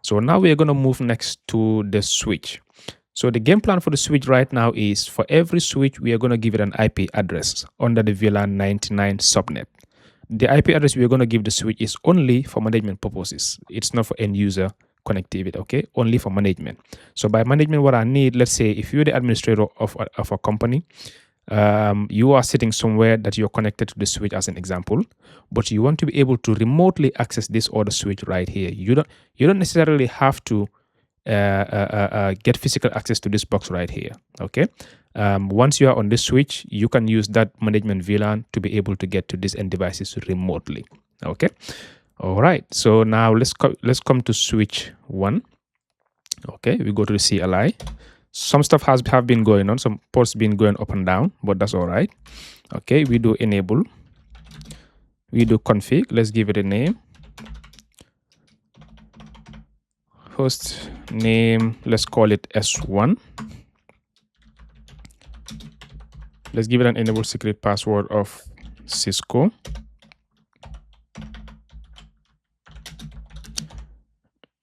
So now we are going to move next to the switch. So the game plan for the switch right now is for every switch, we are going to give it an IP address under the VLAN 99 subnet. The IP address we are going to give the switch is only for management purposes. It's not for end user connectivity, okay? Only for management. So by management, what I need, let's say if you're the administrator of a company, you are sitting somewhere that you're connected to the switch as an example, but you want to be able to remotely access this other switch right here. You don't necessarily have to get physical access to this box right here, okay? Once you are on this switch, you can use that management VLAN to be able to get to these end devices remotely, okay? All right, so now let's come to switch 1. Okay, we go to the CLI. Some stuff have been going on, some ports been going up and down, but that's all right. Okay, we do enable, we do config, let's give it a name, host name, let's call it S1. Let's give it an enable secret password of Cisco.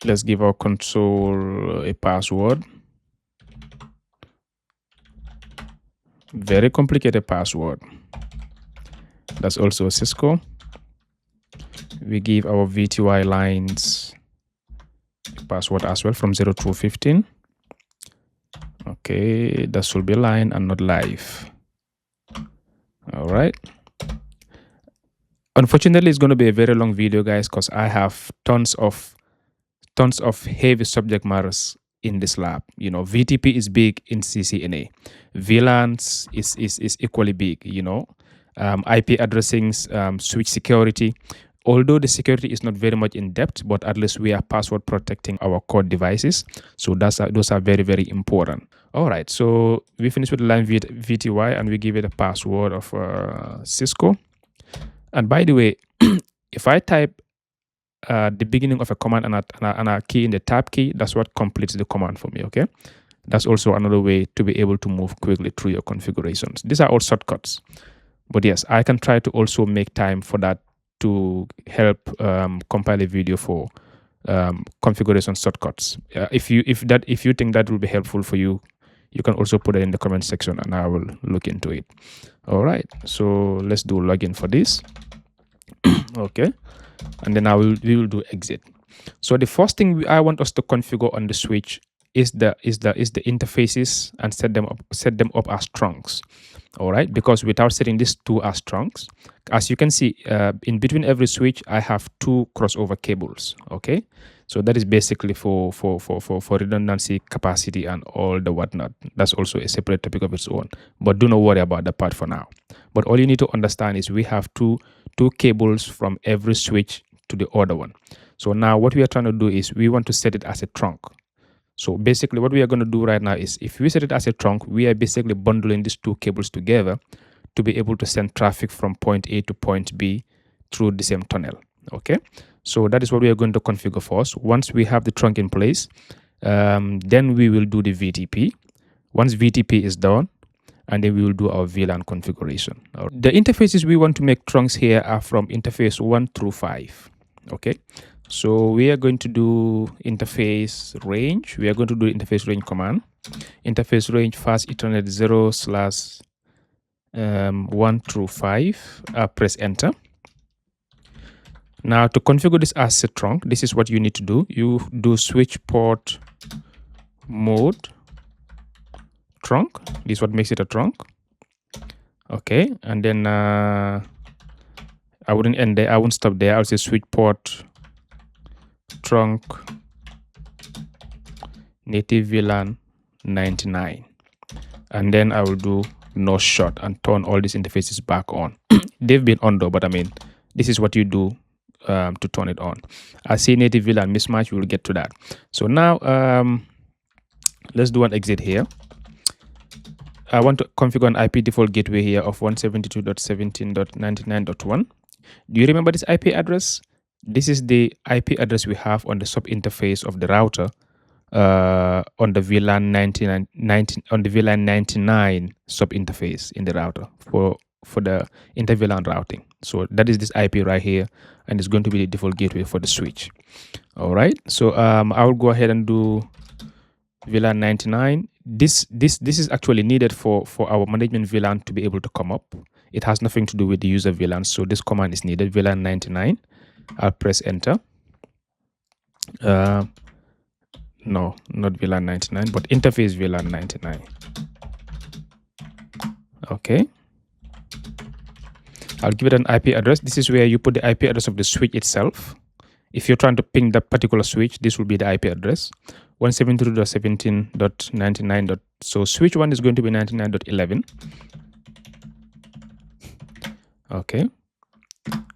Let's give our console a password. Very complicated password. That's also Cisco. We give our VTY lines a password as well from 0 to 15. Okay, that should be line and not live. All right. Unfortunately, it's going to be a very long video, guys, because I have tons of heavy subject matters in this lab. You know, VTP is big in CCNA. VLANs is equally big, you know. IP addressing, switch security. Although the security is not very much in depth, but at least we are password protecting our core devices. So those are very, very important. All right, so we finished with the line VTY and we give it a password of Cisco. And by the way, if I type the beginning of a command and a key in the tab key, that's what completes the command for me, okay? That's also another way to be able to move quickly through your configurations. These are all shortcuts. But yes, I can try to also make time for that to help compile a video for configuration shortcuts. If you think that will be helpful for you, you can also put it in the comment section and I will look into it. All right, so let's do login for this. Okay, and then we will do exit. So the first thing I want us to configure on the switch is the interfaces and set them up as trunks. All right, because without setting these two as trunks, as you can see, in between every switch I have 2 crossover cables. Okay, so that is basically for redundancy, capacity, and all the whatnot. That's also a separate topic of its own, but do not worry about that part for now. But all you need to understand is we have two cables from every switch to the other one. So now what we are trying to do is we want to set it as a trunk. So basically what we are going to do right now is if we set it as a trunk, we are basically bundling these 2 cables together to be able to send traffic from point A to point B through the same tunnel. Okay, so that is what we are going to configure first. Once we have the trunk in place, then we will do the VTP. Once VTP is done, and then we will do our VLAN configuration. The interfaces we want to make trunks here are from interface 1 through 5. Okay, so we are going to do interface range. We are going to do interface range command. Interface range fast Ethernet 0/1 through 5. Press enter. Now to configure this as a trunk, this is what you need to do. You do switch port mode trunk. This is what makes it a trunk. Okay, and then I wouldn't end there. I won't stop there. I'll say switch port trunk native VLAN 99, and then I will do no shut and turn all these interfaces back on. They've been on though, but I mean, this is what you do to turn it on. I see native VLAN mismatch. We will get to that. So now let's do an exit here. I want to configure an IP default gateway here of 172.17.99.1. Do you remember this IP address? This is the IP address we have on the sub interface of the router on the VLAN 99 sub interface in the router Inter VLAN routing. So that is this IP right here, and it's going to be the default gateway for the switch. All right, so I will go ahead and do VLAN 99. This is actually needed for our management VLAN to be able to come up. It has nothing to do with the user VLAN, so this command is needed. VLAN 99. I'll press enter. No, not VLAN 99, but interface VLAN 99. Okay, I'll give it an IP address. This is where you put the IP address of the switch itself. If you're trying to ping that particular switch, this will be the IP address. 172.17.99. So switch 1 is going to be 99.11. Okay,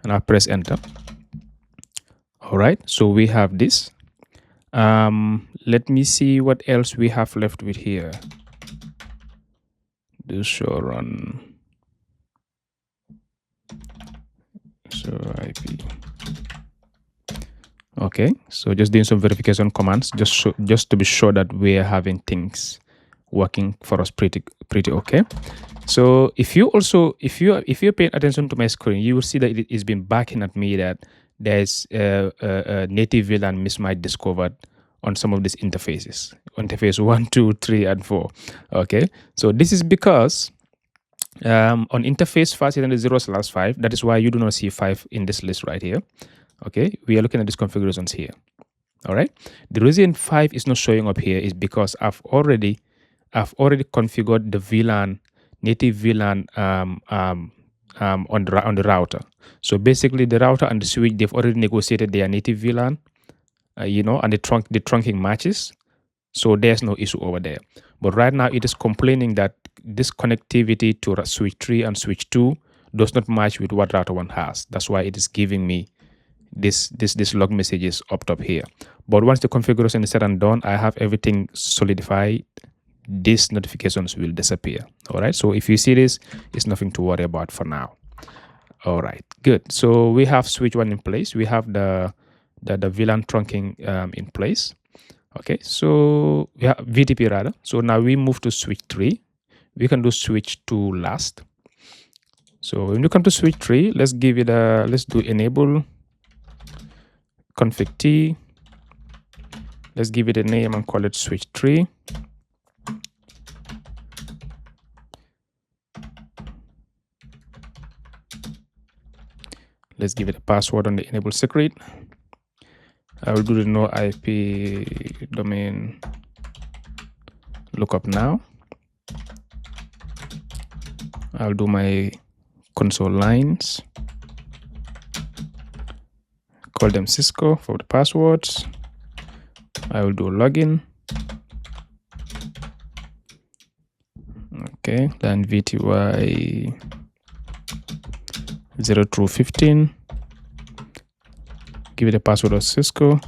and I'll press enter. All right, so we have this. Let me see what else we have left with here. Do show run. So IP. Okay, so just doing some verification commands just to be sure that we're having things working for us pretty okay. So if you're paying attention to my screen, you will see that it is been backing at me that there's a native VLAN mismatch discovered on some of these interfaces, interface 1, 2, 3, and 4. Okay, so this is because on interface 5 that is why you do not see 5 in this list right here. Okay, we are looking at these configurations here. All right, the reason 5 is not showing up here is because I've already configured the VLAN, native VLAN on the router. So basically the router and the switch, they've already negotiated their native VLAN, you know, and the trunking matches. So there's no issue over there. But right now it is complaining that this connectivity to switch 3 and switch 2 does not match with what router 1 has. That's why it is giving me this log messages up top here. But once the configuration is set and done, I have everything solidified, these notifications will disappear. All right, so if you see this, it's nothing to worry about for now. All right, good. So we have switch 1 in place. We have the VLAN trunking in place. Okay, so we have VTP rather. So now we move to switch 3. We can do switch 2 last. So when you come to switch 3, let's give it a, let's do enable config T. Let's give it a name and call it switch 3. Let's give it a password on the enable secret. I will do the no IP domain lookup now. I'll do my console lines. Call them Cisco for the passwords. I will do login. Okay, then VTY 0 through 15. Give it a password of Cisco.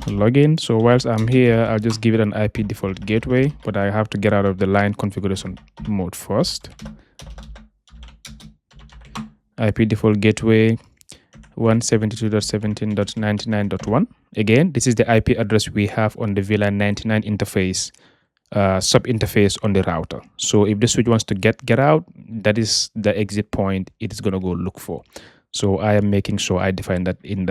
Login. So whilst I'm here, I'll just give it an IP default gateway, but I have to get out of the line configuration mode first. IP default gateway 172.17.99.1. Again, this is the IP address we have on the VLAN 99 interface, sub interface on the router. So if the switch wants to get out, that is the exit point it is going to go look for. So I am making sure I define that in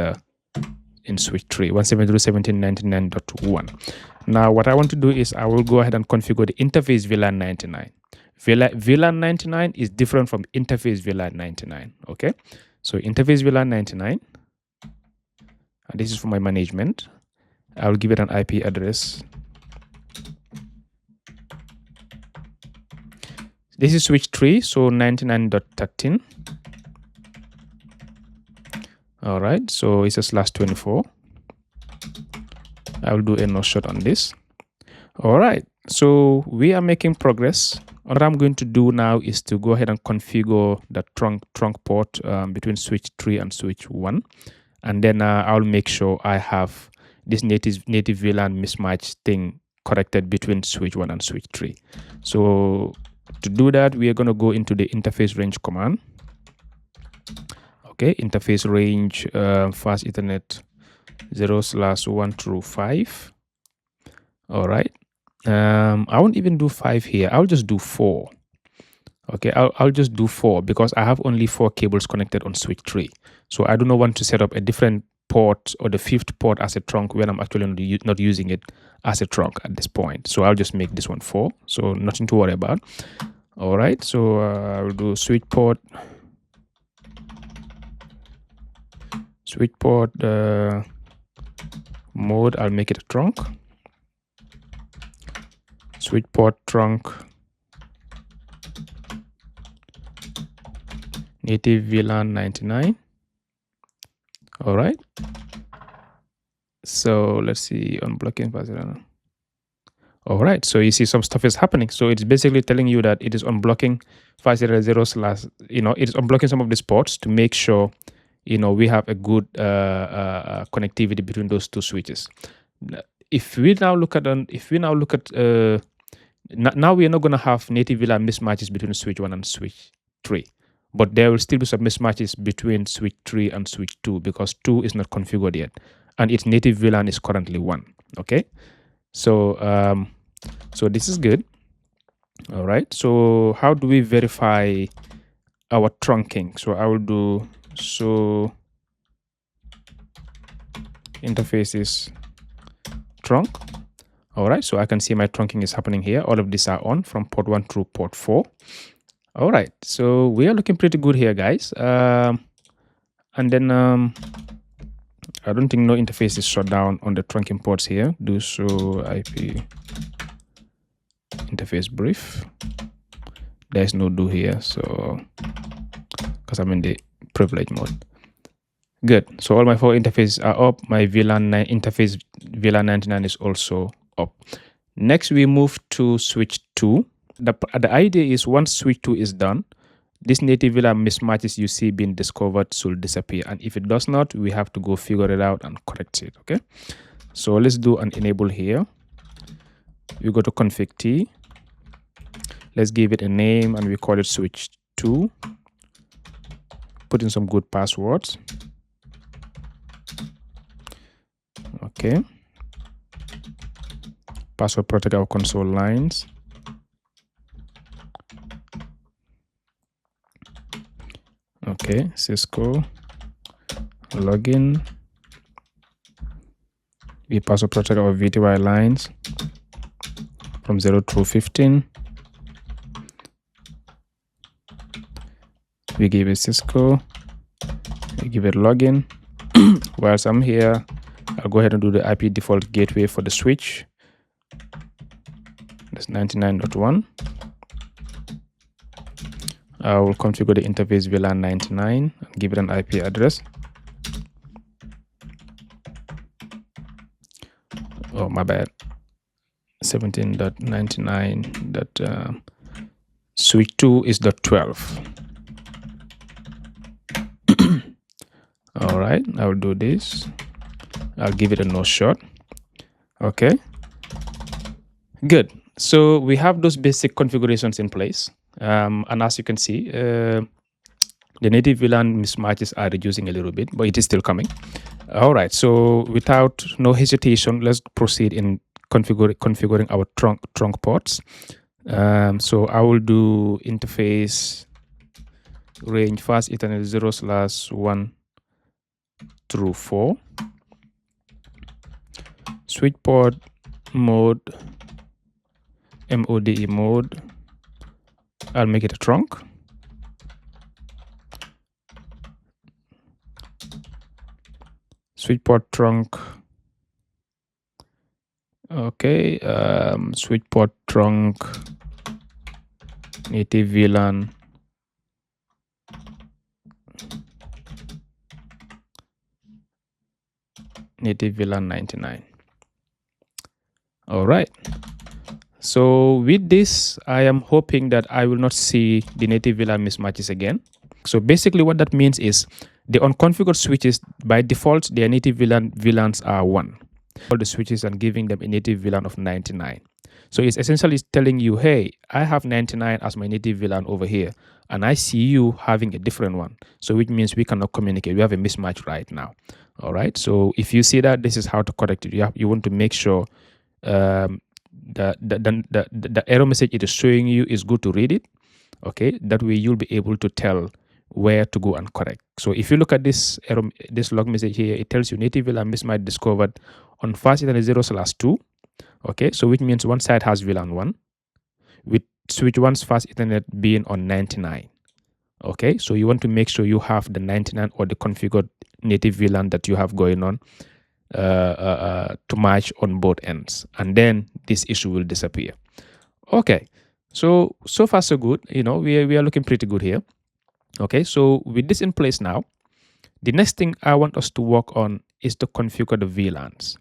switch 3, 172.17.99.1. Now what I want to do is I will go ahead and configure the interface VLAN 99. VLAN 99 is different from interface VLAN 99. Okay, so interface VLAN 99, and this is for my management. I will give it an IP address. This is switch 3, so 99.13. All right, so it's a /24. I will do a no shot on this. All right, so we are making progress. What I'm going to do now is to go ahead and configure the trunk port between switch 3 and switch 1, and then I'll make sure I have this native VLAN mismatch thing corrected between switch 1 and switch 3. So to do that, we are going to go into the interface range command. Okay, interface range fast Ethernet 0/1 through 5. All right, I won't even do 5 here. I'll just do 4. Okay, I'll just do 4 because I have only 4 cables connected on switch 3. So I do not want to set up a different port or the 5th port as a trunk when I'm actually not using it as a trunk at this point. So I'll just make this one 4. So nothing to worry about. All right, so I'll do switch port mode. I'll make it a trunk. Switch port trunk native VLAN 99. All right, so let's see, unblocking. All right, so you see some stuff is happening. So it's basically telling you that it is unblocking 500 slash, it's unblocking some of these ports to make sure we have a good connectivity between those two switches. If we now look at now we are not going to have native VLAN mismatches between switch 1 and switch 3, but there will still be some mismatches between switch 3 and switch 2 because 2 is not configured yet and its native VLAN is currently 1. Okay, so so this is good. All right, so how do we verify our trunking? So I will do interfaces trunk. All right, so I can see my trunking is happening here. All of these are on from port 1 through port 4. All right, so we are looking pretty good here, guys. And then I don't think no interface is shut down on the trunking ports here. Do show IP interface brief. There's no do here, so because I'm in the privilege mode. Good. So all my 4 interfaces are up. My VLAN interface VLAN 99 is also up. Next, we move to switch 2. The idea is once switch 2 is done, this native VLAN mismatches you see being discovered should disappear. And if it does not, we have to go figure it out and correct it. Okay. So let's do an enable here. We go to config T. Let's give it a name and we call it switch 2. Put in some good passwords. Okay. Password protect our console lines. Okay, Cisco login. We password protect our VTY lines from 0 through 15. We give it Cisco. We give it login. Whilst I'm here, I'll go ahead and do the IP default gateway for the switch. That's 99.1. I will configure the interface VLAN 99 and give it an IP address. Oh, my bad. 17.99. Switch 2 is .12. All right, I will do this. I'll give it a no shot. Okay, good. So we have those basic configurations in place. And as you can see, the native VLAN mismatches are reducing a little bit, but it is still coming. All right, so without no hesitation, let's proceed in configuring our trunk ports. So I will do interface range fast Ethernet 0/1 through 4. Switch port mode, MODE mode. I'll make it a trunk. Switch port trunk. Okay, switch port trunk native VLAN. Native VLAN 99. All right. So with this, I am hoping that I will not see the native VLAN mismatches again. So basically what that means is the unconfigured switches, by default, their native VLANs are 1. All the switches and giving them a native VLAN of 99. So it's essentially telling you, hey, I have 99 as my native VLAN over here, and I see you having a different one. So which means we cannot communicate. We have a mismatch right now. All right. So if you see that, this is how to correct it. You want to make sure the error message it is showing you is good to read it, Okay, that way you'll be able to tell where to go and correct. So if you look at this error, this log message here, it tells you native VLAN mismatch discovered on fast Ethernet 0/2. Okay, so which means one side has VLAN 1 with switch 1's fast Ethernet being on 99. Okay, so you want to make sure you have the 99 or the configured native VLAN that you have going on to match on both ends, and then this issue will disappear. Okay, so far so good. You know, we are looking pretty good here. Okay, so with this in place now, the next thing I want us to work on is to configure the VLANs.